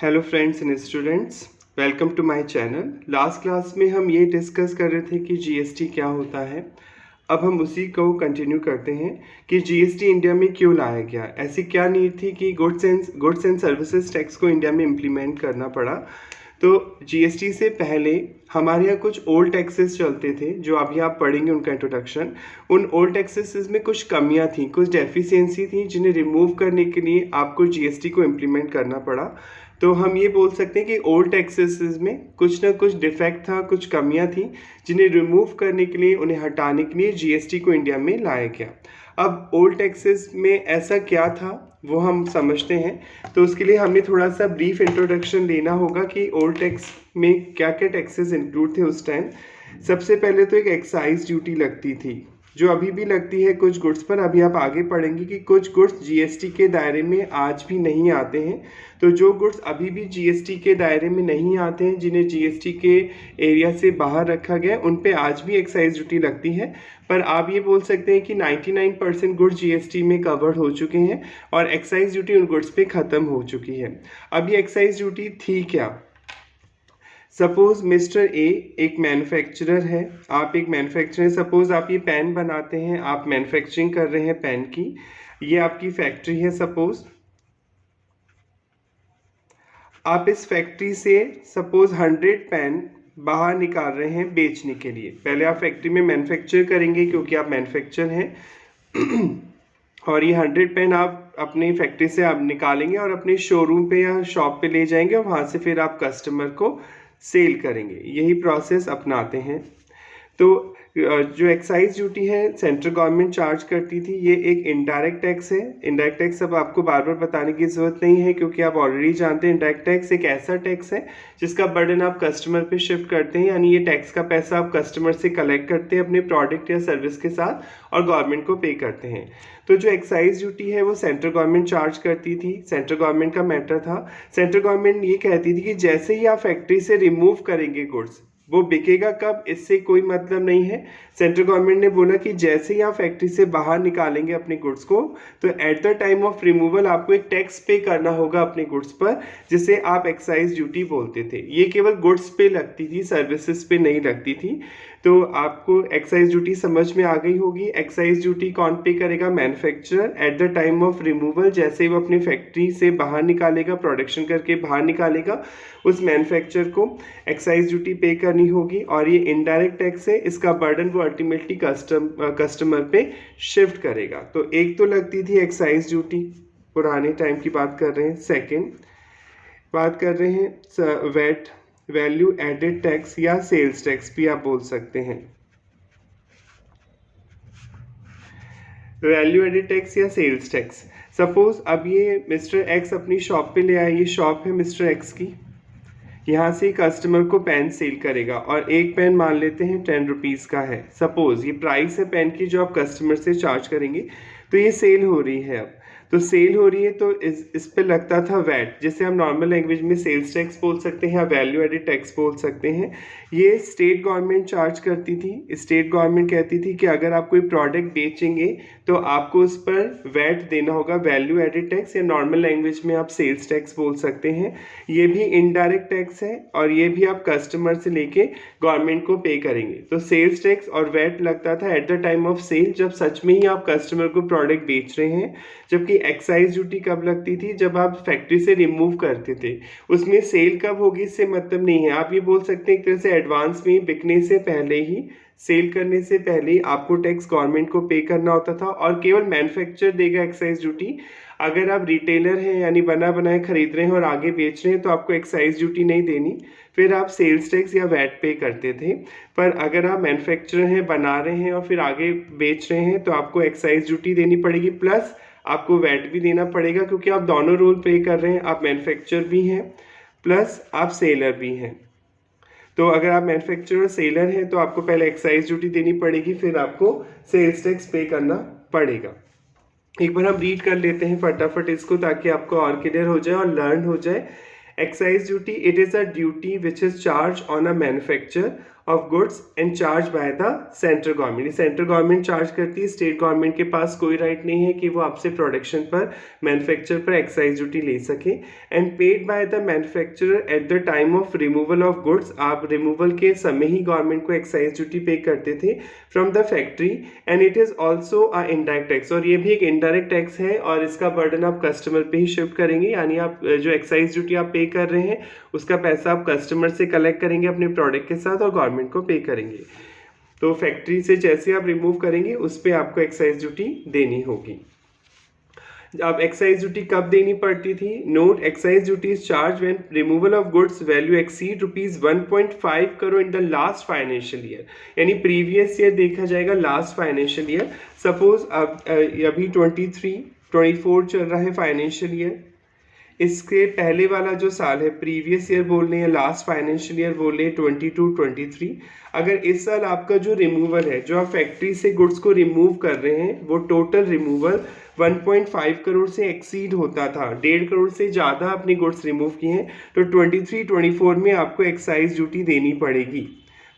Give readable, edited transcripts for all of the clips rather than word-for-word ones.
Hello friends and students, welcome to my channel. Last class में हम ये discuss कर रहे थे कि जीएसटी क्या होता है। अब हम उसी को कंटिन्यू करते हैं कि जीएसटी इंडिया में क्यों लाया गया, ऐसी क्या नीड थी कि गुड्स एंड सर्विसेज टैक्स को इंडिया में इम्प्लीमेंट करना पड़ा। तो जीएसटी से पहले हमारे यहाँ कुछ ओल्ड टैक्सेस चलते थे जो अभी आप पढ़ेंगे उनका इंट्रोडक्शन। उन ओल्ड टैक्सेस में कुछ कमियां थी, कुछ डेफिशिएंसी थी, जिन्हें रिमूव करने के लिए आपको जीएसटी को इम्प्लीमेंट करना पड़ा। तो हम ये बोल सकते हैं कि ओल्ड टैक्सेस में कुछ ना कुछ डिफेक्ट था, कुछ कमियां थी, जिन्हें रिमूव करने के लिए, उन्हें हटाने के लिए जीएसटी को इंडिया में लाया गया। अब ओल्ड टैक्सेस में ऐसा क्या था वो हम समझते हैं। तो उसके लिए हमें थोड़ा सा ब्रीफ इंट्रोडक्शन लेना होगा कि ओल्ड टैक्स में क्या क्या टैक्सेस इंक्लूड थे उस टाइम। सबसे पहले तो एक एक्साइज ड्यूटी लगती थी जो अभी भी लगती है कुछ गुड्स पर। अभी आप आगे पढ़ेंगे कि कुछ गुड्स जीएसटी के दायरे में आज भी नहीं आते हैं। तो जो गुड्स अभी भी जीएसटी के दायरे में नहीं आते हैं, जिन्हें जीएसटी के एरिया से बाहर रखा गया, उन पे आज भी एक्साइज ड्यूटी लगती है। पर आप ये बोल सकते हैं कि 99% गुड्स जीएसटी में कवर्ड हो चुके हैं और एक्साइज ड्यूटी उन गुड्स पे ख़त्म हो चुकी है। अब ये एक्साइज ड्यूटी थी क्या? सपोज मिस्टर ए एक मैन्युफैक्चरर है, आप एक मैन्युफैक्चरर, सपोज आप ये पेन बनाते हैं, आप मैन्युफैक्चरिंग कर रहे हैं पेन की, ये आपकी फैक्ट्री है। सपोज आप इस फैक्ट्री से सपोज 100 पेन बाहर निकाल रहे हैं बेचने के लिए। पहले आप फैक्ट्री में मैन्युफैक्चर करेंगे क्योंकि आप मैन्युफैक्चर हैं और ये 100 पेन आप अपनी फैक्ट्री से आप निकालेंगे और अपने शोरूम पे या शॉप पे ले जाएंगे और वहाँ से फिर आप कस्टमर को सेल करेंगे। यही प्रोसेस अपनाते हैं। तो जो एक्साइज ड्यूटी है सेंट्रल गवर्नमेंट चार्ज करती थी, ये एक इनडायरेक्ट टैक्स है। इनडायरेक्ट टैक्स अब आपको बार बार बताने की ज़रूरत नहीं है क्योंकि आप ऑलरेडी जानते हैं। इनडायरेक्ट टैक्स एक ऐसा टैक्स है जिसका बर्डन आप कस्टमर पे शिफ्ट करते हैं, यानी ये टैक्स का पैसा आप कस्टमर से कलेक्ट करते हैं अपने प्रोडक्ट या सर्विस के साथ और गवर्नमेंट को पे करते हैं। तो जो एक्साइज ड्यूटी है वो सेंट्रल गवर्नमेंट चार्ज करती थी, सेंट्रल गवर्नमेंट का मैटर था। सेंट्रल गवर्नमेंट ये कहती थी कि जैसे ही आप फैक्ट्री से रिमूव करेंगे गुड्स, वो बिकेगा कब इससे कोई मतलब नहीं है। सेंट्रल गवर्नमेंट ने बोला कि जैसे ही आप फैक्ट्री से बाहर निकालेंगे अपने गुड्स को, तो eight the time of removal आपको एक टैक्स पे करना होगा अपने गुड्स पर, जिसे आप एक्साइज ड्यूटी बोलते थे। ये केवल गुड्स पे लगती थी, सर्विसेज पे नहीं लगती थी। तो आपको एक्साइज ड्यूटी समझ में आ गई होगी। एक्साइज ड्यूटी कौन पे करेगा? Manufacturer eight the time of removal, जैसे ही वो अपनी फैक्ट्री से बाहर निकालेगा, प्रोडक्शन करके बाहर निकालेगा, उस मैन्युफैक्चरर को एक्साइज ड्यूटी पे करनी होगी। और ये इनडायरेक्ट टैक्स है, इसका बर्डन वो अल्टीमेटली कस्टमर पे शिफ्ट करेगा। तो एक तो लगती थी एक्साइज ड्यूटी, पुराने टाइम की बात कर रहे हैं। सेकेंड बात कर रहे हैं वैट, वैल्यू एडेड टैक्स या सेल्स टैक्स भी आप बोल सकते हैं। वैल्यू एडेड टैक्स या सेल्स टैक्स, सपोज अब ये मिस्टर एक्स अपनी शॉप पे ले आया, ये शॉप है मिस्टर एक्स की, यहाँ से कस्टमर को पेन सेल करेगा और एक पेन मान लेते हैं 10 रुपीज़ का है। सपोज ये प्राइस है पेन की जो आप कस्टमर से चार्ज करेंगे। तो ये सेल हो रही है। अब तो सेल हो रही है तो इस पे लगता था वैट, जिसे हम नॉर्मल लैंग्वेज में सेल्स टैक्स बोल सकते हैं या वैल्यू एडेड टैक्स बोल सकते हैं। ये स्टेट गवर्नमेंट चार्ज करती थी। स्टेट गवर्नमेंट कहती थी कि अगर आप कोई प्रोडक्ट बेचेंगे तो आपको उस पर वैट देना होगा, वैल्यू एडेड टैक्स, या नॉर्मल लैंग्वेज में आप सेल्स टैक्स बोल सकते हैं। ये भी इनडायरेक्ट टैक्स है और ये भी आप कस्टमर से लेके गवर्नमेंट को पे करेंगे। तो सेल्स टैक्स और वैट लगता था at the time of sale, जब सच में ही आप कस्टमर को प्रोडक्ट बेच रहे हैं। जबकि एक्साइज ड्यूटी कब लगती थी? जब आप फैक्ट्री से रिमूव करते थे। उसमें सेल कब होगी इससे मतलब नहीं है। आप ये बोल सकते हैं एक तरह से एडवांस में, बिकने से पहले ही, सेल करने से पहले ही आपको टैक्स गवर्नमेंट को पे करना होता था और केवल मैन्युफैक्चरर देगा एक्साइज ड्यूटी। अगर आप रिटेलर हैं यानी बना बनाए खरीद रहे हैं और आगे बेच रहे हैं तो आपको एक्साइज ड्यूटी नहीं देनी, फिर आप सेल्स टैक्स या वैट पे करते थे। पर अगर आप मैन्युफैक्चरर हैं, बना रहे हैं और फिर आगे बेच रहे हैं तो आपको एक्साइज ड्यूटी देनी पड़ेगी, प्लस आपको वैट भी देना पड़ेगा क्योंकि आप दोनों रोल प्ले कर रहे हैं। आप मैन्युफैक्चरर भी हैं प्लस आप सेलर भी हैं। तो अगर आप मैन्युफैक्चरर सेलर हैं तो आपको पहले एक्साइज ड्यूटी देनी पड़ेगी, फिर आपको सेल्स टैक्स पे करना पड़ेगा। एक बार हम रीड कर लेते हैं फटाफट इसको ताकि आपको और क्लियर हो जाए और लर्न हो जाए। Excise duty, it is a duty which is charged on a manufacturer of goods and charge by the central government. Central government charge करती है, स्टेट गवर्नमेंट के पास कोई राइट नहीं है कि वो आपसे प्रोडक्शन पर, मैन्युफैक्चर पर एक्साइज ड्यूटी ले सके। And paid by the manufacturer eight the time of removal of goods, आप रिमूवल के समय ही गवर्नमेंट को एक्साइज ड्यूटी पे करते थे from the factory. And it is also a indirect tax, और ये भी एक इनडायरेक्ट टैक्स है और इसका बर्डन आप कस्टमर पे ही शिफ्ट करेंगे, यानी आप जो एक्साइज ड्यूटी आप पे कर रहे हैं उसका पैसा आप कस्टमर से कलेक्ट करेंगे अपने प्रोडक्ट के साथ और गवर्नमेंट को पे करेंगे। तो फैक्ट्री से जैसे आप रिमूव करेंगे उस पर आपको एक्साइज ड्यूटी देनी होगी। अब एक्साइज ड्यूटी कब देनी पड़ती थी? Note, excise duty is charge when removal of goods value exceed rupees 1.5 crore in the last financial year, यानी प्रीवियस ईयर देखा जाएगा, लास्ट फाइनेंशियल ईयर। सपोज अभी 23-24 चल रहा है फाइनेंशियल ईयर, इसके पहले वाला जो साल है, प्रीवियस ईयर बोल रहे हैं, लास्ट फाइनेंशियल ईयर बोल रहे हैं 22-23। अगर इस साल आपका जो रिमूवल है, जो आप फैक्ट्री से गुड्स को रिमूव कर रहे हैं, वो टोटल रिमूवल 1.5 करोड़ से एक्सीड होता था, 1.5 करोड़ से ज़्यादा अपने गुड्स रिमूव किए हैं, तो 23-24 में आपको एक्साइज ड्यूटी देनी पड़ेगी।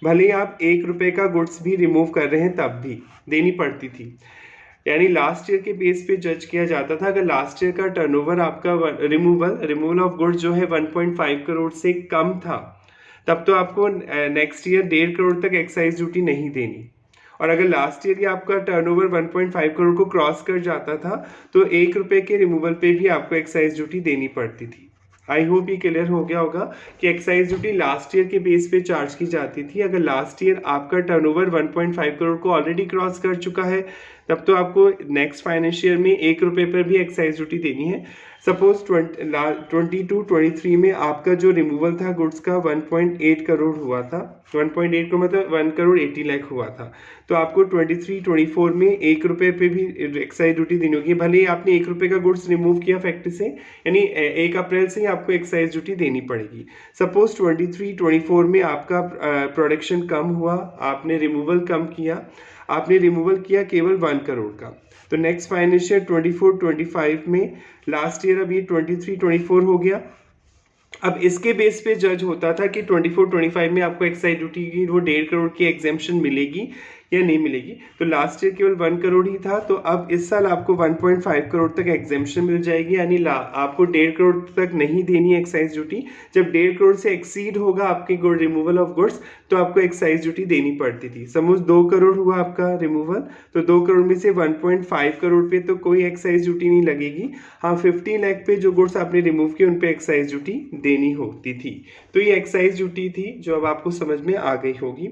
भले ही आप 1 रुपये का गुड्स भी रिमूव कर रहे हैं तब भी देनी पड़ती थी। यानी लास्ट ईयर के बेस पे जज किया जाता था। अगर लास्ट ईयर का टर्नओवर आपका रिमूवल ऑफ गुड्स जो है 1.5 करोड़ से कम था, तब तो आपको नेक्स्ट ईयर 1.5 करोड़ तक एक्साइज ड्यूटी नहीं देनी। और अगर लास्ट ईयर ही आपका टर्नओवर 1.5 करोड़ को क्रॉस कर जाता था तो 1 रुपये के रिमूवल पे भी आपको एक्साइज ड्यूटी देनी पड़ती थी। आई होप ये क्लियर हो गया होगा कि एक्साइज ड्यूटी लास्ट ईयर के बेस पे चार्ज की जाती थी। अगर लास्ट ईयर आपका टर्नओवर 1.5 करोड़ को ऑलरेडी क्रॉस कर चुका है तब तो आपको नेक्स्ट फाइनेंशियल में 1 रुपये पर भी एक्साइज ड्यूटी देनी है। सपोज 22-23 में आपका जो रिमूवल था गुड्स का 1.8 करोड़ हुआ था, 1.8 को मतलब 1 करोड़ 80 लाख हुआ था, तो आपको 23-24 में 1 रुपये पे भी एक्साइज ड्यूटी देनी होगी। भले ही आपने 1 रुपये का गुड्स रिमूव किया फैक्ट्री से, यानी 1 अप्रैल से ही आपको एक्साइज ड्यूटी देनी पड़ेगी। सपोज 23-24 में आपका प्रोडक्शन कम हुआ, आपने रिमूवल कम किया, आपने रिमूवल किया केवल 1 करोड़ का, तो नेक्स्ट फाइनेंशियल 24-25 में, लास्ट ईयर अभी 23-24 हो गया। अब इसके बेस पे जज होता था कि 24-25 में आपको एक्साइज ड्यूटी की वो 1.5 करोड़ की एग्जेम्पशन मिलेगी या नहीं मिलेगी। तो लास्ट ईयर केवल 1 करोड़ ही था, तो अब इस साल आपको 1.5 करोड़ तक एग्जेम्पशन मिल जाएगी, यानी आपको 1.5 करोड़ तक नहीं देनी है एक्साइज ड्यूटी। जब 1.5 करोड़ से एक्सीड होगा आपकी गुड रिमूवल ऑफ गुड्स तो आपको एक्साइज ड्यूटी देनी पड़ती थी। सपोज 2 करोड़ हुआ आपका रिमूवल, तो 2 करोड़ में से 1.5 करोड़ पे तो कोई एक्साइज ड्यूटी नहीं लगेगी। हाँ, 50 लाख पे जो गुड्स आपने रिमूव किए उन पे एक्साइज ड्यूटी देनी होती थी। तो ये एक्साइज ड्यूटी थी जो अब आपको समझ में आ गई होगी।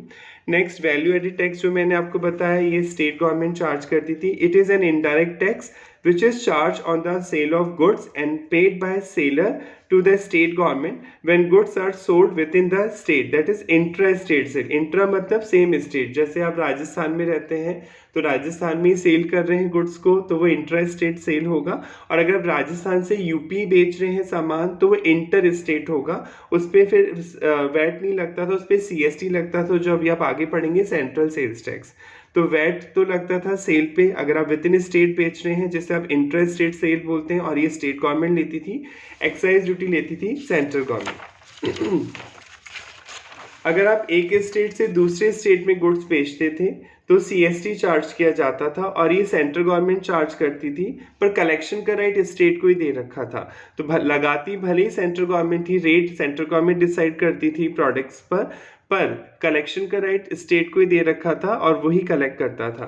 नेक्स्ट, वैल्यू एडेड टैक्स जो मैंने आपको बताया ये स्टेट गवर्नमेंट चार्ज करती थी। It is an indirect tax which is charged on the sale of goods and paid by seller to the state government when goods are sold within the state, that is intra-state sale। Intra मतलब same state, जैसे आप राजस्थान में रहते हैं तो राजस्थान में ही cell कर रहे हैं गुड्स को तो वो इंट्रा स्टेट सेल होगा, और अगर आप राजस्थान से यूपी बेच रहे हैं सामान तो वो इंटर स्टेट होगा, उस पर फिर वैट नहीं लगता था, उस पर CST लगता था, जो अभी आप आगे पढ़ेंगे सेंट्रल सेल्स टैक्स। तो वैट तो लगता था सेल पे अगर आप विद इन स्टेट बेच रहे हैं, जिससे आप इंटर स्टेट सेल बोलते हैं, और ये स्टेट गवर्नमेंट लेती थी। एक्साइज ड्यूटी लेती थी सेंट्रल गवर्नमेंट। अगर आप एक स्टेट से दूसरे स्टेट में गुड्स बेचते थे तो CST चार्ज किया जाता था, और ये सेंट्रल गवर्नमेंट चार्ज करती थी, पर कलेक्शन का राइट स्टेट को ही दे रखा था। तो लगाती भले ही सेंट्रल गवर्नमेंट ही, रेट सेंट्रल गवर्नमेंट डिसाइड करती थी प्रोडक्ट्स पर कलेक्शन का राइट स्टेट को ही दे रखा था और वही कलेक्ट करता था।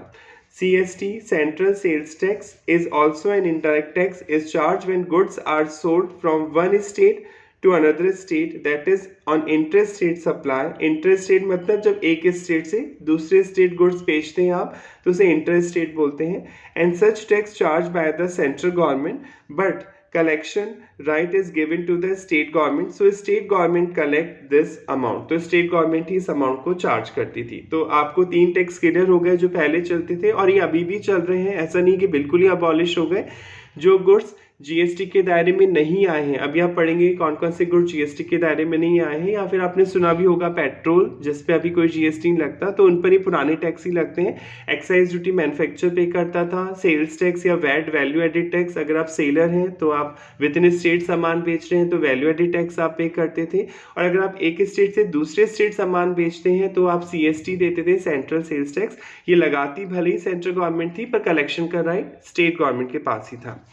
CST, Central Sales Tax, is also an indirect tax, is charged when goods are sold from one state to another state, that is on interstate supply। interstate मतलब जब एक स्टेट से दूसरे स्टेट गुड्स बेचते हैं आप तो उसे इंटरस्टेट बोलते हैं। and such tax charged by the central government but collection right is given to the state government, so state government collect this amount। तो स्टेट गवर्नमेंट ही इस अमाउंट को चार्ज करती थी। तो आपको 3 टैक्स क्लियर हो गए जो पहले चलते थे और ये अभी भी चल रहे हैं, ऐसा नहीं कि बिल्कुल ही अबॉलिश हो गए। जो गुड्स जीएसटी के दायरे में नहीं आए हैं। अभी आप पढ़ेंगे कौन कौन से गुड्स जीएसटी के दायरे में नहीं आए हैं, या फिर आपने सुना भी होगा पेट्रोल जिस पे अभी कोई जीएसटी नहीं लगता, तो उन पर ही पुराने टैक्स ही लगते हैं। एक्साइज ड्यूटी मैन्युफैक्चर पे करता था, सेल्स टैक्स या वैट वैल्यू एडिड टैक्स अगर आप सेलर हैं तो आप विद इन स्टेट सामान बेच रहे हैं तो वैल्यू एडिड टैक्स आप पे करते थे, और अगर आप एक स्टेट से दूसरे स्टेट सामान बेचते हैं तो आप सीएसटी देते थे, सेंट्रल सेल्स टैक्स। ये लगाती भले ही सेंट्रल गवर्नमेंट थी पर कलेक्शन का राइट स्टेट गवर्नमेंट के पास ही था।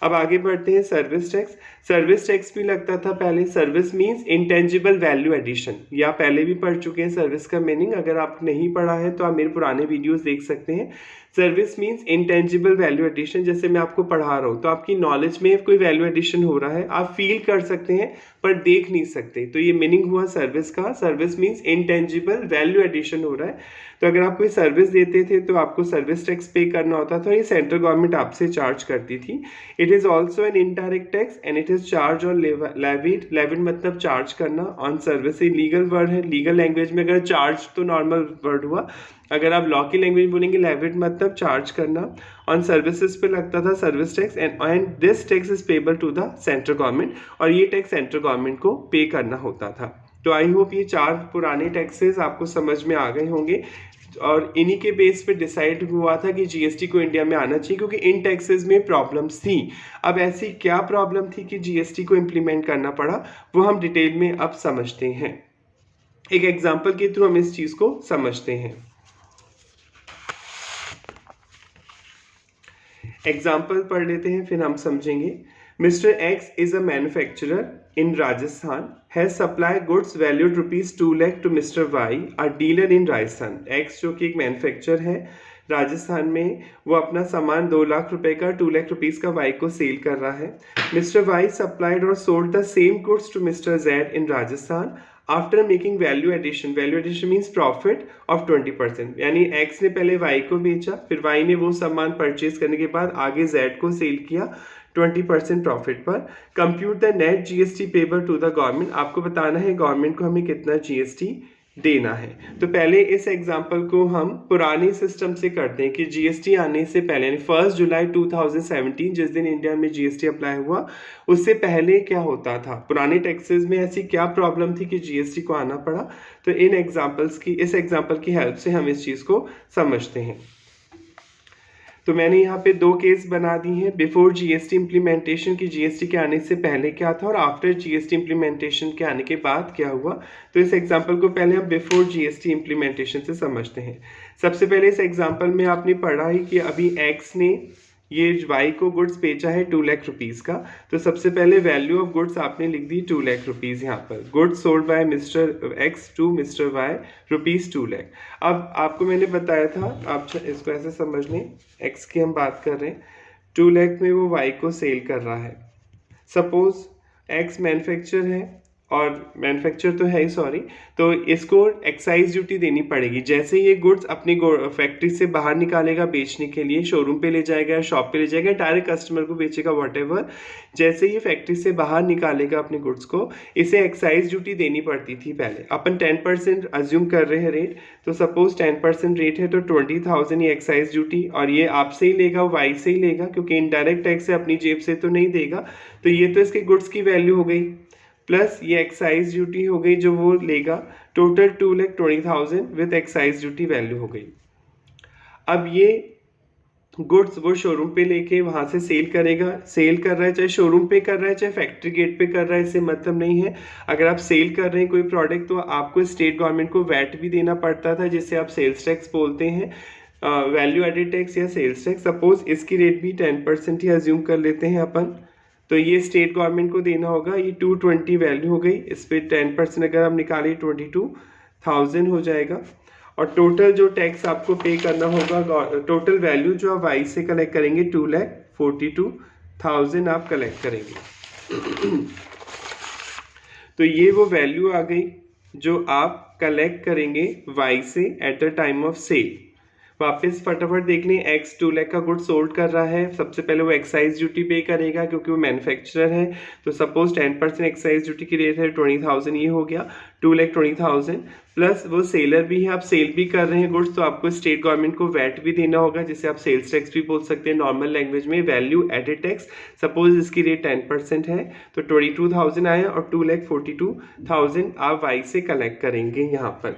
अब आगे बढ़ते हैं सर्विस टैक्स। सर्विस टैक्स भी लगता था पहले। Service means intangible value addition, या पहले भी पढ़ चुके हैं सर्विस का मीनिंग। अगर आप नहीं पढ़ा है तो आप मेरे पुराने वीडियोस देख सकते हैं। Service means intangible value addition. जैसे मैं आपको पढ़ा रहा हूँ तो आपकी नॉलेज में कोई वैल्यू एडिशन हो रहा है, आप फील कर सकते हैं पर देख नहीं सकते, तो ये मीनिंग हुआ सर्विस का। Service means intangible value addition हो रहा है। तो अगर आप कोई सर्विस देते थे तो आपको सर्विस टैक्स पे करना होता था, ये सेंट्रल गवर्नमेंट आपसे चार्ज करती थी। It is also an indirect tax and it is charge on levied. Levied मतलब चार्ज करना, ऑन सर्विस लीगल वर्ड है। लीगल लैंग्वेज में अगर चार्ज तो नॉर्मल वर्ड हुआ, अगर आप लॉ की लैंग्वेज बोलेंगे लेविड मतलब चार्ज करना। ऑन सर्विसेज पे लगता था service tax and this tax is payable to the central government, और ये टैक्स सेंट्रल गवर्नमेंट को पे करना होता था। तो आई होप ये 4 पुराने टैक्सेस आपको समझ में आ गए होंगे, और इन्हीं के बेस पे डिसाइड हुआ था कि जीएसटी को इंडिया में आना चाहिए, क्योंकि इन टैक्सेस में प्रॉब्लम्स थी। अब ऐसी क्या प्रॉब्लम थी कि जीएसटी को इम्प्लीमेंट करना पड़ा, वो हम डिटेल में अब समझते हैं। एक एग्जांपल के थ्रू हम इस चीज को समझते हैं। एग्जाम्पल पढ़ लेते हैं फिर हम समझेंगे। Mister X is a manufacturer in Rajasthan, has supply goods valued ₹2 lakh to mister Y, a dealer in Rajasthan. X जो कि एक मैन्युफैक्चरर है राजस्थान में, वो अपना सामान 2 लाख रुपए का, 2 लाख रुपीस का वाई को सेल कर रहा है। मिस्टर वाई सप्लाइड और sold the same goods to mister Z in Rajasthan after making value addition. Value addition means profit of 20%, यानी एक्स ने पहले वाई को बेचा, फिर वाई ने वो सामान परचेज करने के बाद आगे जेड को सेल किया 20% प्रॉफिट पर। Compute the net GST payable to the government. आपको बताना है गवर्नमेंट को हमें कितना जीएसटी देना है। तो पहले इस एग्जाम्पल को हम पुराने सिस्टम से करते हैं कि जीएसटी आने से पहले, यानी 1 जुलाई 2017 जिस दिन इंडिया में जीएसटी अप्लाई हुआ, उससे पहले क्या होता था, पुराने टैक्सेस में ऐसी क्या प्रॉब्लम थी कि जीएसटी को आना पड़ा। तो इस एग्जाम्पल की हेल्प से हम इस चीज को समझते हैं। तो मैंने यहाँ पे 2 केस बना दी हैं, बिफोर जीएसटी इम्प्लीमेंटेशन की, जीएसटी के आने से पहले क्या था, और आफ्टर जीएसटी इम्प्लीमेंटेशन के आने के बाद क्या हुआ। तो इस एग्जांपल को पहले हम बिफोर जीएसटी इम्प्लीमेंटेशन से समझते हैं। सबसे पहले इस एग्जांपल में आपने पढ़ा ही कि अभी एक्स ने ये वाई को गुड्स बेचा है 2 लाख रुपीस का, तो सबसे पहले वैल्यू ऑफ गुड्स आपने लिख दी 2 लाख रुपीस। यहाँ पर goods sold by mister X to mister Y ₹2 lakh. अब आपको मैंने बताया था, आप इसको ऐसे समझ लें, एक्स की हम बात कर रहे हैं, 2 लाख में वो वाई को सेल कर रहा है। सपोज एक्स मैन्युफैक्चर है, और मैन्युफैक्चर तो है ही, सॉरी, तो इसको एक्साइज ड्यूटी देनी पड़ेगी। जैसे ये गुड्स अपनी फैक्ट्री से बाहर निकालेगा बेचने के लिए, शोरूम पे ले जाएगा, शॉप पे ले जाएगा, डायरेक्ट कस्टमर को बेचेगा, व्हाटएवर, जैसे ये फैक्ट्री से बाहर निकालेगा अपने गुड्स को, इसे एक्साइज ड्यूटी देनी पड़ती थी पहले। अपन 10% अज्यूम कर रहे हैं रेट, तो सपोज 10% रेट है तो 20,000 ये एक्साइज ड्यूटी, और ये आपसे ही लेगा, वाई से ही लेगा, क्योंकि इनडायरेक्ट टैक्स है, अपनी जेब से तो नहीं देगा। तो ये तो इसके गुड्स की वैल्यू हो गई, प्लस ये एक्साइज ड्यूटी हो गई जो वो लेगा, total 2,20,000 with excise duty value हो गई। अब ये गुड्स वो शोरूम पे लेके वहां से सेल करेगा। सेल कर रहा है, चाहे शोरूम पे कर रहा है चाहे फैक्ट्री गेट पे कर रहा है, इससे मतलब नहीं है। अगर आप सेल कर रहे हैं कोई प्रोडक्ट तो आपको स्टेट गवर्नमेंट को वैट भी देना पड़ता था, जिसे आप सेल्स टैक्स बोलते हैं, वैल्यू एडेड टैक्स या सेल्स टैक्स। सपोज इसकी रेट भी 10% ही अज्यूम कर लेते हैं अपन, तो ये स्टेट गवर्नमेंट को देना होगा। ये 220 वैल्यू हो गई, इस पर 10% अगर हम निकालें 22,000 हो जाएगा। और टोटल जो टैक्स आपको पे करना होगा, टोटल वैल्यू जो आप वाई से कलेक्ट करेंगे 2,42,000 आप कलेक्ट करेंगे। तो ये वो वैल्यू आ गई जो आप कलेक्ट करेंगे वाई से at the time of sale. वापस फटाफट देख लें, एक्स 2 लाख का गुड सोल्ड कर रहा है, सबसे पहले वो एक्साइज ड्यूटी पे करेगा क्योंकि वो मैन्युफैक्चरर है। तो सपोज 10% एक्साइज ड्यूटी की रेट है 20,000, ये हो गया 2,20,000 प्लस वो सेलर भी है, आप सेल भी कर रहे हैं गुड्स, तो आपको स्टेट गवर्नमेंट को वैट भी देना होगा, जिसे आप सेल्स टैक्स भी बोल सकते हैं नॉर्मल लैंग्वेज में, वैल्यू एडेड टैक्स। सपोज इसकी रेट 10% है तो 22,000 आया और 2,42,000 आप वाई से कलेक्ट करेंगे यहाँ पर।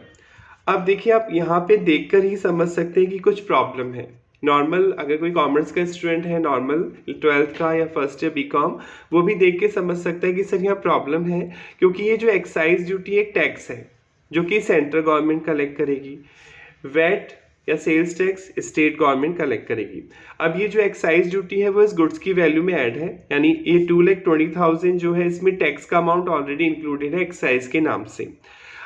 अब देखिए आप यहाँ पे देखकर ही समझ सकते हैं कि कुछ प्रॉब्लम है। नॉर्मल अगर कोई कॉमर्स का स्टूडेंट है, नॉर्मल 12th का या फर्स्ट ईयर बीकॉम, वो भी देख के समझ सकता है कि सर यहाँ प्रॉब्लम है, क्योंकि ये जो एक्साइज ड्यूटी एक टैक्स है जो कि सेंट्रल गवर्नमेंट कलेक्ट करेगी, वैट या sales tax state government collect करेगी। अब ये जो एक्साइज ड्यूटी है वो इस गुड्स की वैल्यू में ऐड है, यानी ये 2,20,000 जो है इसमें टैक्स का अमाउंट ऑलरेडी इंक्लूडेड है एक्साइज के नाम से।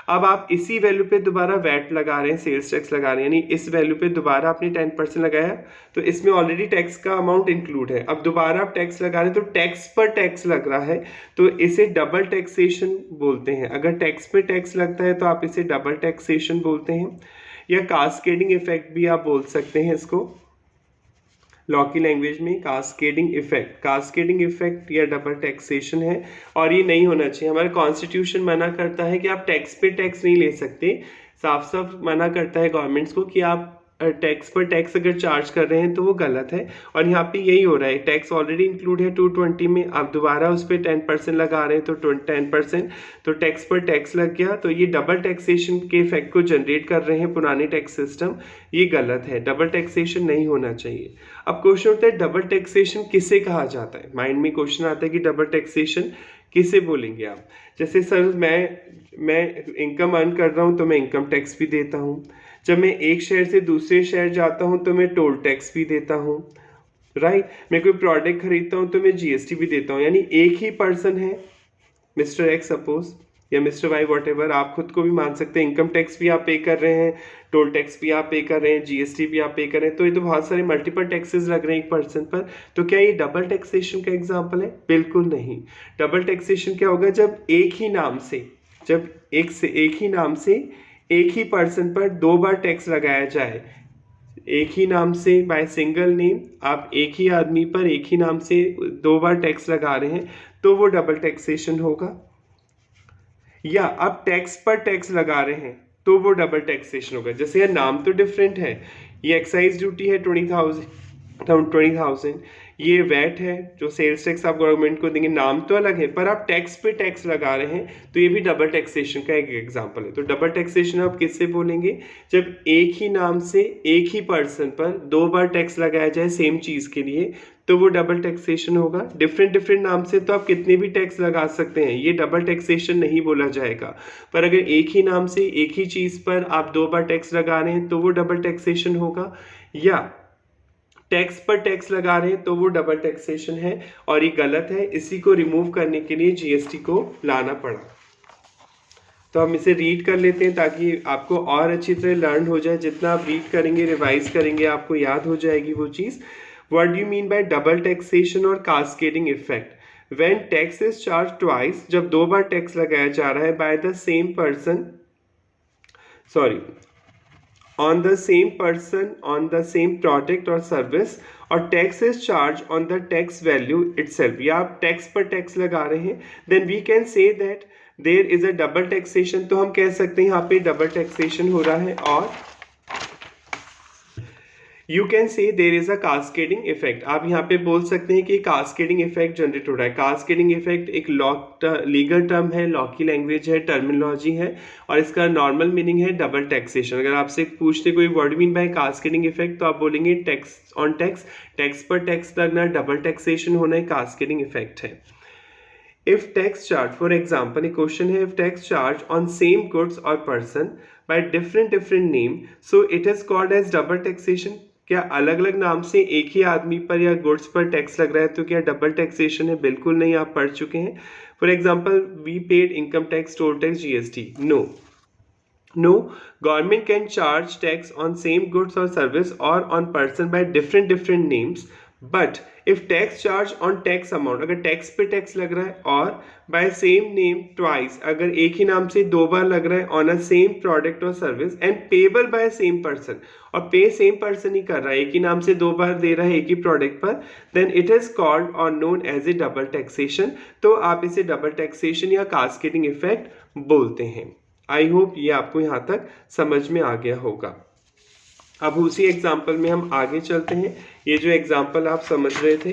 अब आप इसी वैल्यू पे दोबारा वैट लगा रहे हैं, सेल्स टैक्स लगा रहे हैं, यानी इस वैल्यू पे दोबारा आपने 10% लगाया तो इसमें ऑलरेडी टैक्स का अमाउंट इंक्लूड है। अब दोबारा आप टैक्स लगा रहे हैं तो टैक्स पर टैक्स लग रहा है, तो इसे डबल टैक्सेशन बोलते हैं। अगर टैक्स पे टैक्स लगता है तो आप इसे डबल टैक्सेशन बोलते हैं, या कास्केडिंग इफेक्ट भी आप बोल सकते हैं इसको लॉ की लैंग्वेज में, कास्केडिंग इफेक्ट या डबल टैक्सेशन है। और ये नहीं होना चाहिए, हमारा कॉन्स्टिट्यूशन मना करता है कि आप टैक्स पे टैक्स नहीं ले सकते, साफ साफ मना करता है गवर्नमेंट्स को कि आप टैक्स पर टैक्स अगर चार्ज कर रहे हैं तो वो गलत है। और यहाँ पे यही हो रहा है, टैक्स ऑलरेडी इंक्लूड है 220 में, आप दोबारा उस पर 10% लगा रहे हैं तो 10%, तो टैक्स पर टैक्स लग गया, तो ये डबल टैक्सेशन के इफेक्ट को जनरेट कर रहे हैं पुराने टैक्स सिस्टम, ये गलत है, डबल टैक्सेशन नहीं होना चाहिए। अब क्वेश्चन होता है डबल टैक्सेशन किसे कहा जाता है, माइंड में क्वेश्चन आता है कि डबल टैक्सेशन किसे बोलेंगे आप। जैसे सर मैं इनकम अर्न कर रहा हूँ तो मैं इनकम टैक्स भी देता हूँ, जब मैं एक शहर से दूसरे शहर जाता हूँ तो मैं टोल टैक्स भी देता हूँ, राइट। मैं कोई प्रोडक्ट खरीदता हूँ तो मैं जीएसटी भी देता हूँ, यानी एक ही पर्सन है मिस्टर एक्स सपोज या मिस्टर वाई वॉट एवर, आप खुद को भी मान सकते हैं, इनकम टैक्स भी आप पे कर रहे हैं, टोल टैक्स भी आप पे कर रहे हैं, जीएसटी भी आप पे कर रहे हैं, तो ये तो बहुत सारे मल्टीपल टैक्सेस लग रहे हैं एक पर्सन पर। तो क्या ये डबल टैक्सेशन का एग्जाम्पल है? बिल्कुल नहीं। डबल टैक्सेशन क्या होगा, जब एक ही नाम से एक ही पर्सन पर दो बार टैक्स लगाया जाए, एक ही नाम से बाय सिंगल नेम, आप एक ही आदमी पर एक ही नाम से दो बार टैक्स लगा रहे हैं तो वो डबल टैक्सेशन होगा। या आप टैक्स पर टैक्स लगा रहे हैं तो वो डबल टैक्सेशन होगा। जैसे यार नाम तो डिफरेंट है, ये एक्साइज ड्यूटी है 20,000, ये वैट है जो सेल्स टैक्स आप गवर्नमेंट को देंगे, नाम तो अलग है पर आप टैक्स पे टैक्स लगा रहे हैं, तो ये भी डबल टैक्सेशन का एक एग्जांपल है। तो डबल टैक्सेशन आप किससे बोलेंगे, जब एक ही नाम से एक ही पर्सन पर दो बार टैक्स लगाया जाए सेम चीज के लिए, तो वो डबल टैक्सेशन होगा। डिफरेंट नाम से तो आप कितने भी टैक्स लगा सकते हैं, ये डबल टैक्सेशन नहीं बोला जाएगा। पर अगर एक ही नाम से एक ही चीज पर आप दो बार टैक्स लगा रहे हैं तो वो डबल टैक्सेशन होगा। या टैक्स पर टैक्स लगा रहे हैं तो वो डबल टैक्सेशन है, और ये गलत है। इसी को रिमूव करने के लिए जीएसटी को लाना पड़ा। तो हम इसे रीड कर लेते हैं ताकि आपको और अच्छी तरह लर्न हो जाए। जितना आप रीड करेंगे, रिवाइज करेंगे, आपको याद हो जाएगी वो चीज़। What do you mean by double taxation और cascading effect? When tax is charged twice, जब दो बार टैक्स लगाया जा रहा है by the same person, on the same person on the same product or service, और tax is charge on the tax value itself, या आप टैक्स पर टैक्स लगा रहे हैं, then we can say that there is a double taxation. तो हम कह सकते हैं यहाँ पे डबल टैक्सेशन हो रहा है। और you can say there is a cascading effect, आप यहाँ पे बोल सकते हैं कि कास्केडिंग इफेक्ट जनरेट हो रहा है। कास्केडिंग इफेक्ट एक लीगल टर्म है, लॉ की लैंग्वेज है, टर्मिनोलॉजी है, और इसका नॉर्मल मीनिंग है डबल टैक्सेशन। अगर आपसे पूछते कोई word mean by cascading effect, तो आप बोलेंगे टैक्स ऑन टैक्स, टैक्स पर टैक्स लगना, डबल टैक्सेशन होना, कास्केडिंग इफेक्ट है। If tax charge, for example, a question है, if tax charge on same goods or person by different name, so it is called as double taxation। क्या अलग अलग नाम से एक ही आदमी पर या गुड्स पर टैक्स लग रहा है तो क्या डबल टैक्सेशन है? बिल्कुल नहीं, आप पढ़ चुके हैं। For example, we paid income tax, toll tax, GST. No, government can charge tax on same goods और सर्विस और on person by different names but if tax charge on tax amount, अगर टैक्स पे tax लग रहा है, और bye same name twice, अगर एक ही नाम से दो बार लग रहा है ऑन अ सेम प्रोडक्ट और service and payable by same person, और पे सेम पर्सन ही कर रहा है, एक ही नाम से दो बार दे रहा है एक ही प्रोडक्ट पर, देन इट इज कॉल्ड और known as a double taxation. तो आप इसे डबल टैक्सेशन या कास्केडिंग इफेक्ट बोलते हैं। आई होप ये आपको यहाँ तक समझ में आ गया होगा। अब उसी एग्जाम्पल में हम आगे चलते हैं। ये जो एग्जाम्पल आप समझ रहे थे,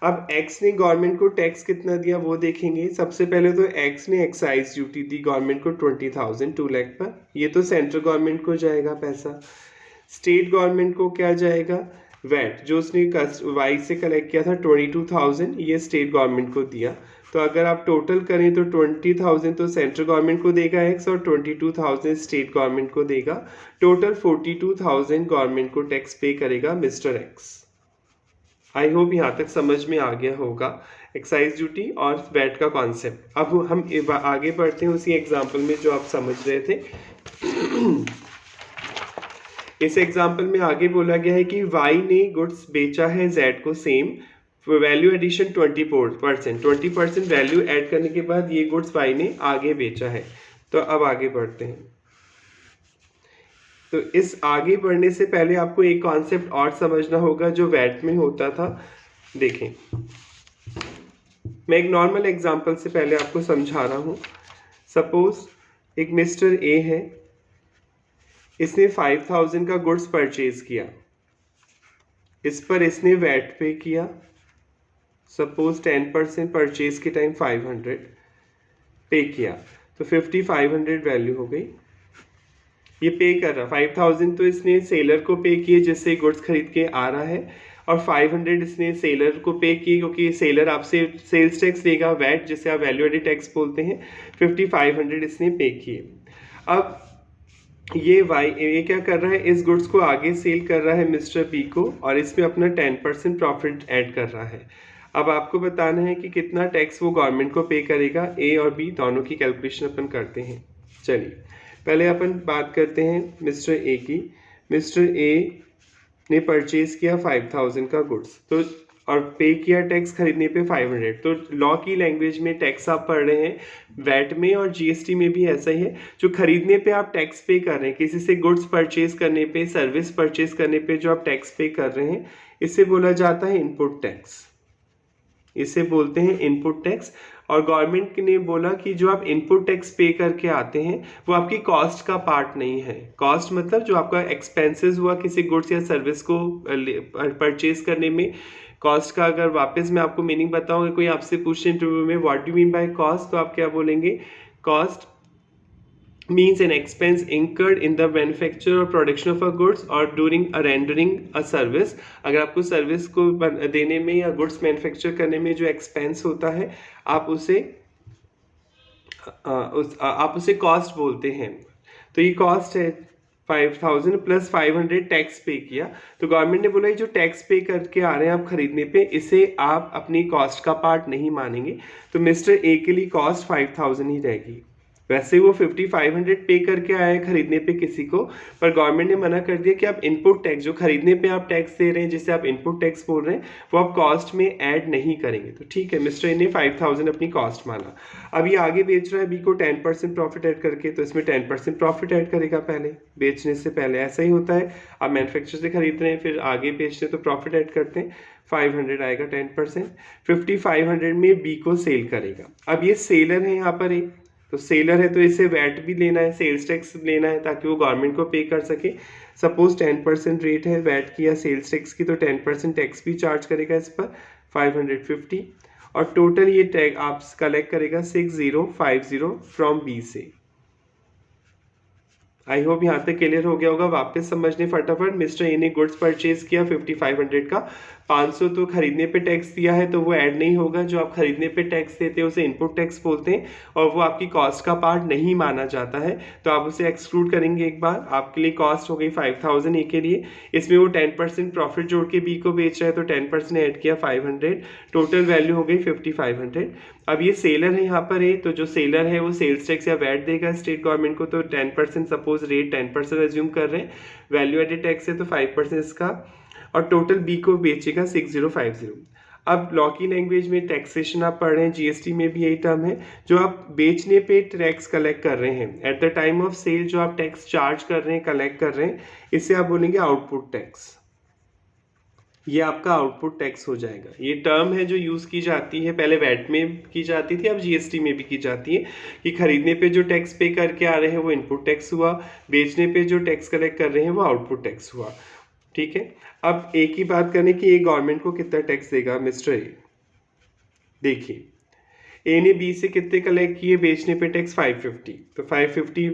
अब एक्स ने गवर्नमेंट को टैक्स कितना दिया वो देखेंगे। सबसे पहले तो एक्स ने एक्साइज ड्यूटी दी गवर्नमेंट को 20,000 2 लाख पर, ये तो सेंट्रल गवर्नमेंट को जाएगा पैसा। स्टेट गवर्नमेंट को क्या जाएगा, वैट जो उसने वाई से कलेक्ट किया था 22,000, ये स्टेट गवर्नमेंट को दिया। तो अगर आप टोटल करें तो 20,000 तो सेंट्रल गवर्नमेंट को देगा एक्स, और 22,000 स्टेट गवर्नमेंट को देगा। टोटल 42,000 गवर्नमेंट को टैक्स पे करेगा मिस्टर एक्स। आई होप यहाँ तक समझ में आ गया होगा एक्साइज ड्यूटी और वैट का कॉन्सेप्ट। अब हम आगे बढ़ते हैं उसी एग्जाम्पल में जो आप समझ रहे थे। इस एग्जाम्पल में आगे बोला गया है कि वाई ने गुड्स बेचा है जेड को same, value addition 20% value add करने के बाद ये गुड्स वाई ने आगे बेचा है। तो अब आगे बढ़ते हैं। तो इस आगे बढ़ने से पहले आपको एक कॉन्सेप्ट और समझना होगा जो वैट में होता था। देखें, मैं एक नॉर्मल एग्जांपल से पहले आपको समझा रहा हूँ। सपोज एक मिस्टर ए है, इसने 5,000 का गुड्स परचेज किया, इस पर इसने वैट पे किया। सपोज 10% परचेज के टाइम 500 पे किया, तो 5,500 वैल्यू हो गई। ये पे कर रहा 5,000 तो इसने सेलर को पे किए जिससे गुड्स खरीद के आ रहा है, और 500 इसने सेलर को पे किए क्योंकि सेलर आपसे सेल्स टैक्स देगा, वैट जिसे आप वैल्यू एडेड टैक्स बोलते हैं। 5,500 इसने पे किए। अब ये ये क्या कर रहा है, इस गुड्स को आगे सेल कर रहा है मिस्टर बी को, और इसमें अपना 10% प्रॉफिट ऐड कर रहा है। अब आपको बताना है कि कितना टैक्स वो गवर्नमेंट को पे करेगा। ए और बी दोनों की कैलकुलेशन अपन करते हैं। चलिए पहले अपन बात करते हैं मिस्टर ए की। मिस्टर ए ने परचेज किया 5,000 का गुड्स, तो और पे किया टैक्स खरीदने पे 500। तो लॉ की लैंग्वेज में टैक्स आप पढ़ रहे हैं, वैट में और जीएसटी में भी ऐसा ही है। जो खरीदने पे आप टैक्स पे कर रहे हैं, किसी से गुड्स परचेज करने पे, सर्विस परचेज करने पे जो आप टैक्स पे कर रहे हैं, इसे बोला जाता है इनपुट टैक्स। इसे बोलते हैं इनपुट टैक्स। और गवर्नमेंट ने बोला कि जो आप इनपुट टैक्स पे करके आते हैं वो आपकी कॉस्ट का पार्ट नहीं है। कॉस्ट मतलब जो आपका एक्सपेंसेस हुआ किसी गुड्स या सर्विस को परचेज करने में, कॉस्ट का अगर वापस मैं आपको मीनिंग बताऊँ, कोई आपसे पूछे इंटरव्यू में what do mean by cost, तो आप क्या बोलेंगे, cost means an expense incurred in the manufacture or production of a goods or during a rendering a service। अगर आपको सर्विस को देने में या गुड्स मैन्युफैक्चर करने में जो एक्सपेंस होता है आप उसे कॉस्ट बोलते हैं। तो ये कॉस्ट है 5,000 प्लस 500 टैक्स पे किया। तो गवर्नमेंट ने बोला जो टैक्स पे करके आ रहे हैं आप खरीदने पे, इसे आप अपनी कॉस्ट का पार्ट नहीं मानेंगे। तो मिस्टर ए के लिए कॉस्ट 5,000 ही रहेगी। वैसे वो 5,500 पे करके आया है खरीदने पे किसी को, पर गवर्नमेंट ने मना कर दिया कि आप इनपुट टैक्स जो खरीदने पे आप टैक्स दे रहे हैं, जिसे आप इनपुट टैक्स बोल रहे हैं, वो आप कॉस्ट में ऐड नहीं करेंगे। तो ठीक है, मिस्टर ए ने 5,000 अपनी कॉस्ट माना। अब ये आगे बेच रहा है बी को 10% प्रॉफिट ऐड करके, तो इसमें 10% प्रॉफिट ऐड करेगा पहले, बेचने से पहले। ऐसा ही होता है, आप मैन्युफैक्चर से खरीद रहे हैं फिर आगे बेचते हैं तो प्रॉफिट ऐड करते हैं। 500 आएगा 10%, 5,500 में बी को सेल करेगा। अब ये सेलर है यहाँ पर एक, तो सेलर है तो इसे वैट भी लेना है, सेल्स टैक्स लेना है ताकि वो गवर्नमेंट को पे कर सके। सपोज 10% रेट है वैट की या सेल्स टैक्स की, तो 10% टैक्स भी चार्ज करेगा इस पर 550, और टोटल ये टैक्स आप कलेक्ट करेगा 6050 फ्रॉम बी से। आई होप यहाँ तक क्लियर हो गया होगा। वापस समझने फटाफट, मिस्टर ए ने गुड्स परचेज किया 5,500 का, 500 तो खरीदने पे टैक्स दिया है तो वो ऐड नहीं होगा। जो आप खरीदने पे टैक्स देते हैं उसे इनपुट टैक्स बोलते हैं, और वो आपकी कॉस्ट का पार्ट नहीं माना जाता है, तो आप उसे एक्सक्लूड करेंगे। एक बार आपके लिए कॉस्ट हो गई 5,000 ए के लिए, इसमें वो 10% प्रॉफिट जोड़ के बी को बेच रहा है तो 10% ऐड किया 500, टोटल वैल्यू हो गई 5,500। अब ये सेलर है यहाँ पर है, तो जो सेलर है वो सेल्स टैक्स या वैट देगा स्टेट गवर्नमेंट को, तो 10% सपोज रेट 10% एज्यूम कर रहे हैं, वैल्यू एडेड टैक्स है तो 5% इसका, और टोटल बी को बेचेगा 6050। अब लॉ की लैंग्वेज में टैक्सेशन आप पढ़ रहे हैं, जीएसटी में भी यही टर्म है। जो आप बेचने पे टैक्स कलेक्ट कर रहे हैं, at the time of sale जो आप टैक्स चार्ज कर रहे हैं, कलेक्ट कर रहे हैं, इसे आप बोलेंगे आउटपुट टैक्स। ये आपका आउटपुट टैक्स हो जाएगा। ये टर्म है जो यूज़ की जाती है, पहले वैट में की जाती थी, अब जीएसटी में भी की जाती है कि खरीदने पे जो टैक्स पे करके आ रहे हैं वो इनपुट टैक्स हुआ, बेचने पे जो टैक्स कलेक्ट कर रहे हैं वो आउटपुट टैक्स हुआ। ठीक है, अब एक ही बात करने की, ये गवर्नमेंट को कितना टैक्स देगा मिस्टर ए। देखिए, ए ने बी से कितने कलेक्ट किए, बेचने पे टैक्स 550, तो 550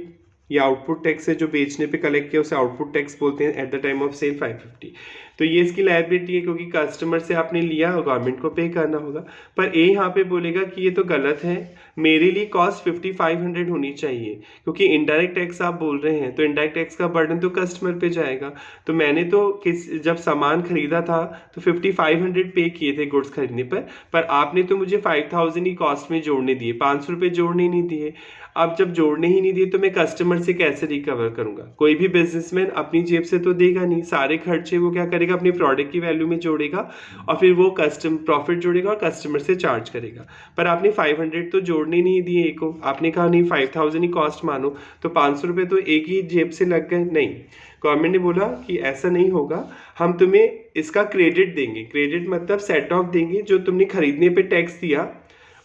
ये आउटपुट टैक्स है जो बेचने पे कलेक्ट किया, उसे आउटपुट टैक्स बोलते हैं, at the time of sale 550। तो ये इसकी लायबिलिटी है क्योंकि कस्टमर से आपने लिया और गवर्नमेंट को पे करना होगा। पर ए यहाँ पे बोलेगा कि ये तो गलत है, मेरे लिए कॉस्ट 5500 होनी चाहिए, क्योंकि इनडायरेक्ट टैक्स आप बोल रहे हैं तो इनडायरेक्ट टैक्स का बर्डन तो कस्टमर पे जाएगा। तो मैंने तो जब सामान खरीदा था तो 5500 पे किए थे गुड्स खरीदने पर आपने तो मुझे 5000 ही कॉस्ट में जोड़ने दिए, 500 रुपये जोड़ने नहीं दिए। अब जब जोड़ने ही नहीं दिए तो मैं कस्टमर से कैसे रिकवर करूंगा? कोई भी बिजनेसमैन अपनी जेब से तो देगा नहीं, सारे खर्चे वो क्या करेगा, अपनी प्रोडक्ट की वैल्यू में जोड़ेगा और फिर वो प्रॉफिट जोड़ेगा और कस्टमर से चार्ज करेगा। पर आपने 500 तो जोड़ने नहीं दिए एक को, आपने कहा नहीं 5000 ही कॉस्ट मानो, तो 500 रुपये तो एक ही जेब से लग गए। नहीं, गवर्नमेंट ने बोला कि ऐसा नहीं होगा, हम तुम्हें इसका क्रेडिट देंगे। क्रेडिट मतलब सेट ऑफ देंगे, जो तुमने खरीदने पे टैक्स दिया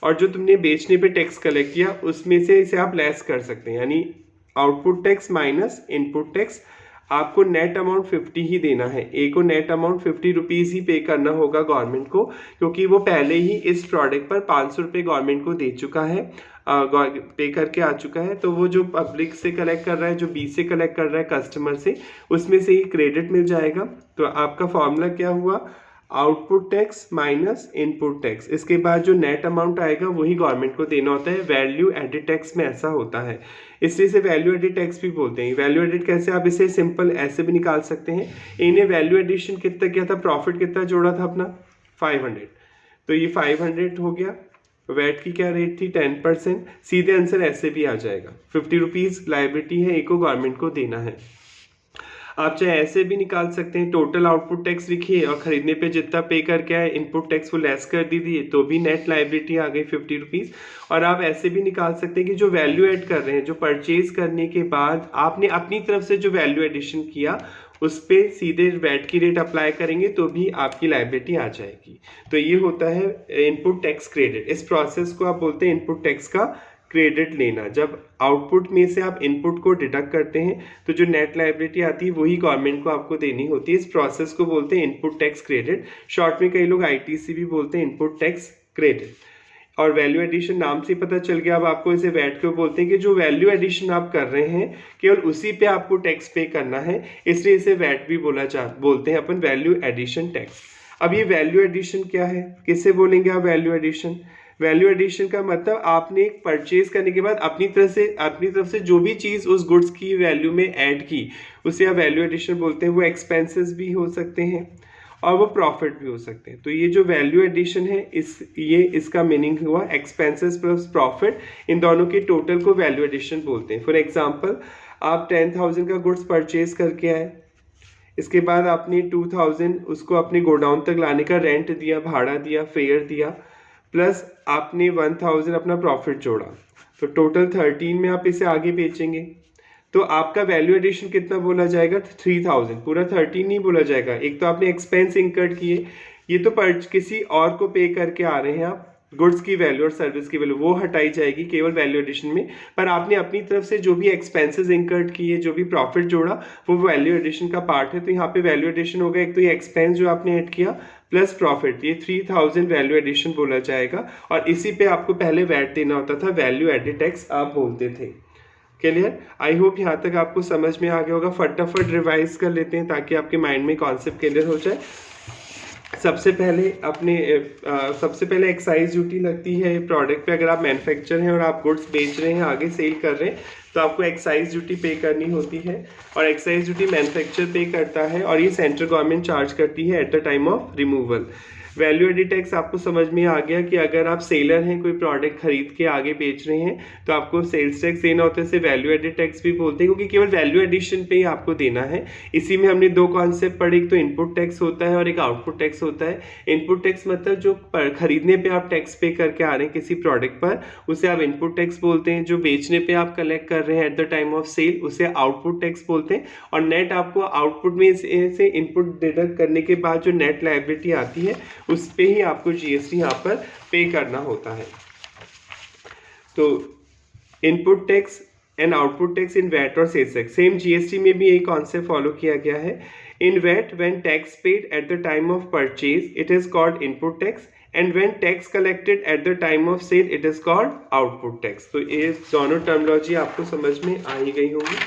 और जो तुमने बेचने पे टैक्स कलेक्ट किया उसमें से इसे आप लेस कर सकते हैं, यानी output tax minus input tax. आपको नेट अमाउंट 50 ही देना है, ए को नेट अमाउंट 50 रुपीज़ ही पे करना होगा गवर्नमेंट को, क्योंकि वो पहले ही इस प्रोडक्ट पर 500 रुपये गवर्नमेंट को दे चुका है, पे करके आ चुका है। तो वो जो पब्लिक से कलेक्ट कर रहा है, जो बी से कलेक्ट कर रहा है कस्टमर से, उसमें से ही क्रेडिट मिल जाएगा। तो आपका फॉर्मूला क्या हुआ, output tax minus input tax. इसके बाद जो नेट अमाउंट आएगा वही गवर्नमेंट को देना होता है। वैल्यू एडेड टैक्स में ऐसा होता है, इसलिए इसे वैल्यू एडेड टैक्स भी बोलते हैं। वैल्यू एडेड कैसे, आप इसे सिंपल ऐसे भी निकाल सकते हैं। इन्हें वैल्यू एडिशन कितना किया था, प्रॉफिट कितना जोड़ा था अपना 500, तो ये 500 हो गया। वैट की क्या रेट थी 10%, सीधे आंसर ऐसे भी आ जाएगा। 50 रुपीज़ लाइबिलिटी है, एक को गवर्नमेंट को देना है। आप चाहे ऐसे भी निकाल सकते हैं, टोटल आउटपुट टैक्स लिखिए और खरीदने पे जितना पे करके आए इनपुट टैक्स वो लेस कर दीजिए, तो भी नेट लाइबिलिटी आ गई 50 रुपीज़। और आप ऐसे भी निकाल सकते हैं कि जो वैल्यू ऐड कर रहे हैं, जो परचेज करने के बाद आपने अपनी तरफ से जो वैल्यू एडिशन किया उस पर सीधे वैट की रेट अप्लाई करेंगे तो भी आपकी लाइबिलिटी आ जाएगी। तो ये होता है इनपुट टैक्स क्रेडिट। इस प्रोसेस को आप बोलते हैं इनपुट टैक्स का क्रेडिट लेना। जब आउटपुट में से आप इनपुट को डिडक्ट करते हैं तो जो नेट लायबिलिटी आती है वही गवर्नमेंट को आपको देनी होती है। इस प्रोसेस को बोलते हैं इनपुट टैक्स क्रेडिट, शॉर्ट में कई लोग आईटीसी भी बोलते हैं, इनपुट टैक्स क्रेडिट। और वैल्यू एडिशन नाम से पता चल गया, अब आपको इसे वैट क्यों बोलते हैं कि जो वैल्यू एडिशन आप कर रहे हैं केवल उसी पे आपको टैक्स पे करना है, इसलिए इसे वैट भी बोलते हैं अपन, वैल्यू एडिशन टैक्स। अब ये वैल्यू एडिशन क्या है, किसे बोलेंगे आप वैल्यू एडिशन? वैल्यू एडिशन का मतलब आपने एक परचेज करने के बाद अपनी तरफ से जो भी चीज़ उस गुड्स की वैल्यू में ऐड की उसे आप वैल्यू एडिशन बोलते हैं। वो एक्सपेंसेस भी हो सकते हैं और वो प्रॉफिट भी हो सकते हैं। तो ये जो वैल्यू एडिशन है इसका मीनिंग हुआ एक्सपेंसेस प्लस प्रॉफिट, इन दोनों के टोटल को वैल्यू एडिशन बोलते हैं। फॉर एग्जांपल, आप 10,000 का गुड्स परचेज करके आए, इसके बाद आपने 2,000 उसको अपने गोडाउन तक लाने का रेंट दिया, भाड़ा दिया, फेयर दिया, प्लस आपने 1,000 अपना प्रॉफिट जोड़ा, तो टोटल 13 में आप इसे आगे बेचेंगे। तो आपका वैल्यू एडिशन कितना बोला जाएगा, 3,000, पूरा 13 नहीं बोला जाएगा। एक तो आपने एक्सपेंस इंकर्ड किए, ये तो किसी और को पे करके आ रहे हैं आप, गुड्स की वैल्यू और सर्विस की वैल्यू वो हटाई जाएगी केवल वैल्यू एडिशन में। पर आपने अपनी तरफ से जो भी एक्सपेंसेस इंकर्ड किए, जो भी प्रॉफिट जोड़ा, वो वैल्यू एडिशन का पार्ट है। तो यहाँ पे वैल्यू एडिशन होगा, एक तो ये एक्सपेंस जो आपने ऐड किया प्लस प्रॉफिट, ये 3,000 वैल्यू एडिशन बोला जाएगा। और इसी पे आपको पहले वैट देना होता था, वैल्यू एडेड टैक्स आप बोलते थे। क्लियर? आई होप यहाँ तक आपको समझ में आ गया होगा। फटाफट रिवाइज कर लेते हैं ताकि आपके माइंड में कॉन्सेप्ट क्लियर हो जाए। सबसे पहले एक्साइज ड्यूटी लगती है प्रोडक्ट पे। अगर आप मैन्युफैक्चर हैं और आप गुड्स बेच रहे हैं, आगे सेल कर रहे हैं, तो आपको एक्साइज ड्यूटी पे करनी होती है। और एक्साइज ड्यूटी मैन्युफैक्चर पे करता है और ये सेंट्रल गवर्नमेंट चार्ज करती है eight the time of removal. Value added tax आपको समझ में आ गया कि अगर आप सेलर हैं, कोई प्रोडक्ट खरीद के आगे बेच रहे हैं तो आपको सेल्स टैक्स देना होता है, इसे वैल्यू एडिड टैक्स भी बोलते हैं क्योंकि केवल वैल्यू एडिशन पे ही आपको देना है। इसी में हमने दो कॉन्सेप्ट पढ़े, एक तो इनपुट टैक्स होता है और एक आउटपुट टैक्स होता है। इनपुट टैक्स मतलब जो खरीदने पे आप टैक्स पे करके आ रहे हैं किसी प्रोडक्ट पर, उसे आप इनपुट टैक्स बोलते हैं। जो बेचने पे आप कलेक्ट कर रहे हैं at the time of sale, उसे आउटपुट टैक्स बोलते हैं। और नेट आपको आउटपुट में से इनपुट डिडक्ट करने के बाद जो नेट लायबिलिटी आती है उस पे ही आपको जीएसटी यहाँ पर पे करना होता है। तो input tax and output tax in VAT और सेल्स टैक्स, सेम जीएसटी में भी यही कॉन्सेप्ट फॉलो किया गया है। In VAT when tax paid at the time of purchase it is called input tax, and when tax collected at the time of sale it is called output tax. तो ये दोनों terminology आपको समझ में आ ही गई होगी।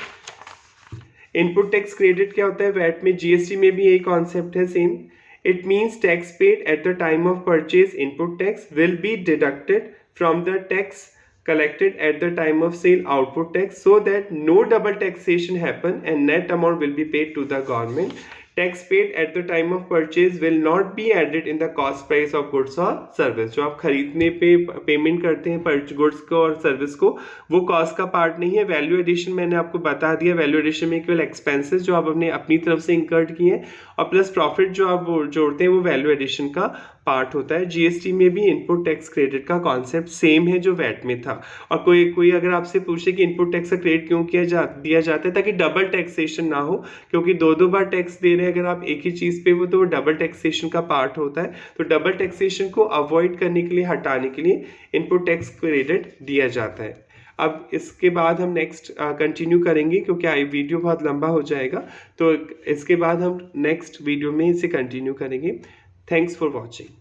इनपुट टैक्स क्रेडिट क्या होता है वैट में, जीएसटी में भी यही कॉन्सेप्ट है same. It means tax paid at the time of purchase input tax will be deducted from the tax collected at the time of sale output tax so that no double taxation happen and net amount will be paid to the government. Tax paid at the time of purchase will not be added in the cost price of goods or service. जो आप खरीदने पे payment करते हैं goods को और service को, वो कॉस्ट का पार्ट नहीं है। वैल्यू एडिशन मैंने आपको बता दिया, वैल्यू एडिशन में केवल एक्सपेंसेस जो आप अपनी तरफ से इंकर्ड किए हैं और प्लस प्रॉफिट जो आप जोड़ते हैं वो वैल्यू एडिशन का पार्ट होता है। जीएसटी में भी इनपुट टैक्स क्रेडिट का कॉन्सेप्ट सेम है जो वैट में था। और कोई अगर आपसे पूछे कि इनपुट टैक्स का क्रेडिट क्यों दिया जाता है, ताकि डबल टैक्सेशन ना हो, क्योंकि दो बार टैक्स दे रहे हैं अगर आप एक ही चीज पे, वो तो डबल टैक्सेशन का पार्ट होता है। तो डबल टैक्सेशन को अवॉइड करने के लिए, हटाने के लिए इनपुट टैक्स क्रेडिट दिया जाता है। अब इसके बाद हम नेक्स्ट कंटिन्यू करेंगे क्योंकि वीडियो बहुत लंबा हो जाएगा, तो इसके बाद हम नेक्स्ट वीडियो में इसे कंटिन्यू करेंगे। Thanks for watching.